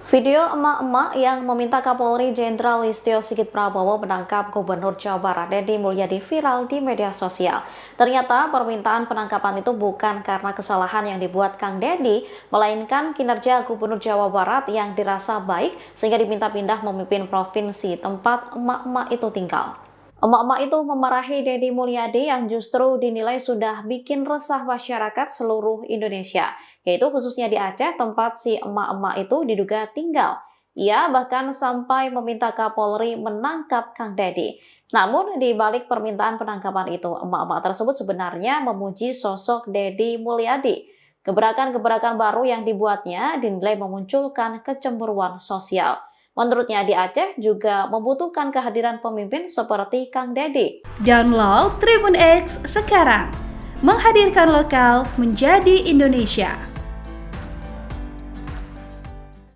Video emak-emak yang meminta Kapolri Jenderal Listio Sigit Prabowo menangkap Gubernur Jawa Barat Deddy Mulyadi viral di media sosial. Ternyata permintaan penangkapan itu bukan karena kesalahan yang dibuat Kang Deddy, melainkan kinerja Gubernur Jawa Barat yang dirasa baik sehingga diminta pindah memimpin provinsi tempat emak-emak itu tinggal. Emak-emak itu memarahi Deddy Mulyadi yang justru dinilai sudah bikin resah masyarakat seluruh Indonesia, yaitu khususnya di Aceh tempat si emak-emak itu diduga tinggal. Ia bahkan sampai meminta Kapolri menangkap Kang Deddy. Namun di balik permintaan penangkapan itu, emak-emak tersebut sebenarnya memuji sosok Deddy Mulyadi. Gebrakan-gebrakan baru yang dibuatnya dinilai memunculkan kecemburuan sosial. Menurutnya di Aceh juga membutuhkan kehadiran pemimpin seperti Kang Deddy. Download Tribun X sekarang, menghadirkan lokal menjadi Indonesia.